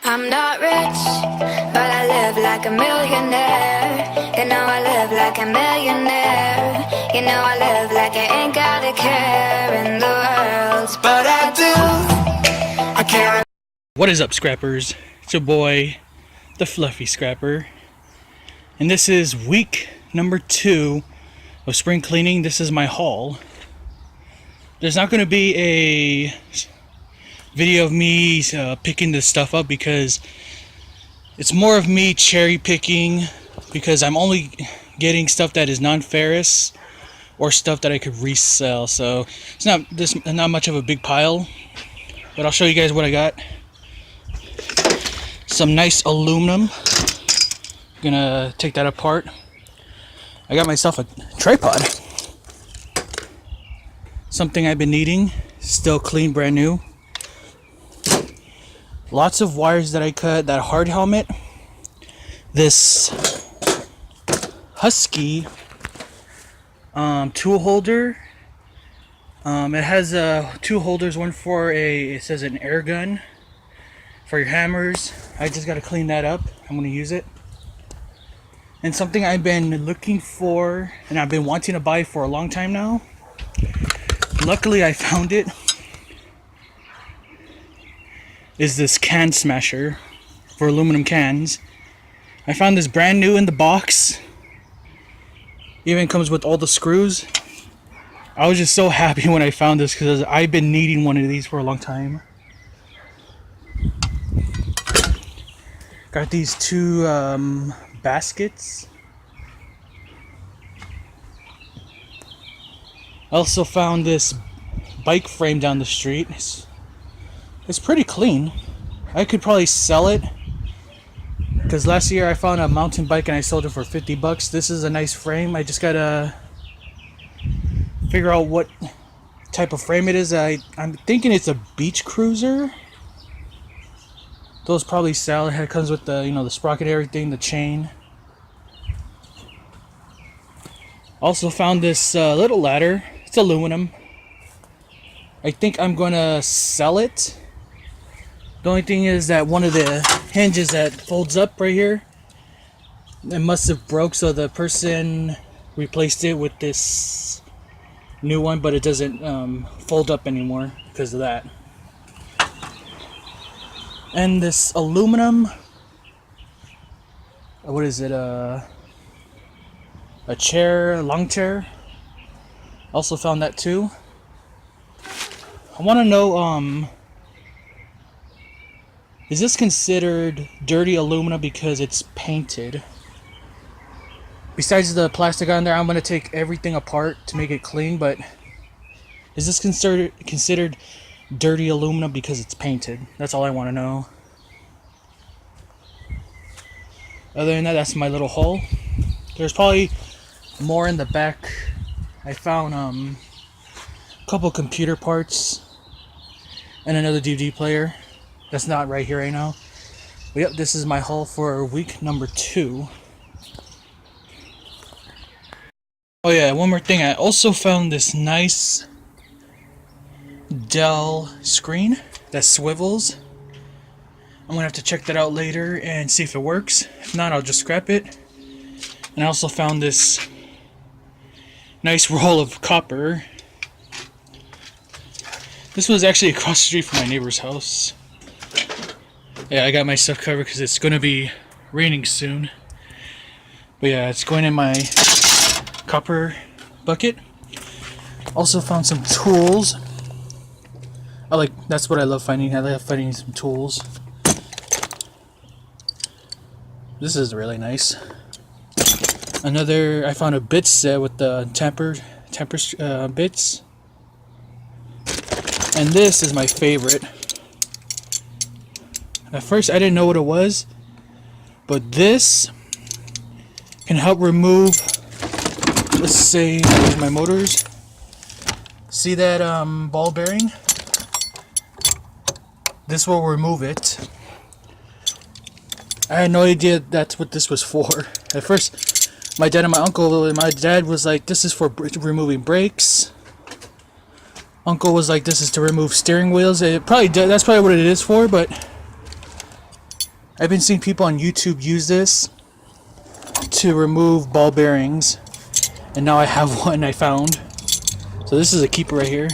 I'm not rich, but I live like a millionaire. You know I live like a millionaire. You know I live like I ain't got a care in the world. But I do, I care. What is up, Scrappers? It's your boy, the Fluffy Scrapper. And this is week number 2 of spring cleaning. This is my haul. There's not going to be a video of me picking this stuff up because it's more of me cherry picking, because I'm only getting stuff that is non-ferrous or stuff that I could resell. So it's not much of a big pile, but I'll show you guys what I got. Some nice aluminum. Gonna take that apart. I got myself a tripod. Something I've been needing. Still clean, brand new. Lots of wires that I cut. That hard helmet. This Husky tool holder. It has two holders. One for it says an air gun for your hammers. I just got to clean that up. I'm going to use it. And something I've been looking for and I've been wanting to buy for a long time now. Luckily I found it. Is this can smasher for aluminum cans. I found this brand new in the box. Even comes with all the screws. I was just so happy when I found this because I've been needing one of these for a long time. Got these two baskets. I also found this bike frame down the street. It's pretty clean. I could probably sell it because last year I found a mountain bike and I sold it for $50. This is a nice frame. I just gotta figure out what type of frame it is. I'm thinking it's a beach cruiser. Those probably sell. It comes with the the sprocket, everything, the chain. Also found this little ladder. It's aluminum. I think I'm gonna sell it. The only thing is that one of the hinges that folds up right here, it must have broke, so the person replaced it with this new one, but it doesn't fold up anymore because of that. And this aluminum, what is it, a chair, a long chair. Also found that too. I want to know, is this considered dirty aluminum because it's painted? Besides the plastic on there, I'm going to take everything apart to make it clean, but is this considered dirty aluminum because it's painted? That's all I want to know. Other than that, that's my little haul. There's probably more in the back. I found a couple computer parts and another DVD player. That's not right here right now. But yep, this is my haul for week number 2. Oh yeah, one more thing. I also found this nice Dell screen that swivels. I'm gonna have to check that out later and see if it works. If not, I'll just scrap it. And I also found this nice roll of copper. This was actually across the street from my neighbor's house. Yeah, I got my stuff covered because it's gonna be raining soon. But yeah, it's going in my copper bucket. Also found some tools. That's what I love finding. I love finding some tools. This is really nice. I found a bit set with the temper bits. And this is my favorite. At first I didn't know what it was, but this can help remove, let's say, my motors. See that ball bearing? This will remove it. I had no idea that's what this was for. At first, my dad and my dad was like, this is for removing brakes. Uncle was like, this is to remove steering wheels. That's probably what it is for, but I've been seeing people on YouTube use this to remove ball bearings, and now I have one I found. So this is a keeper right here.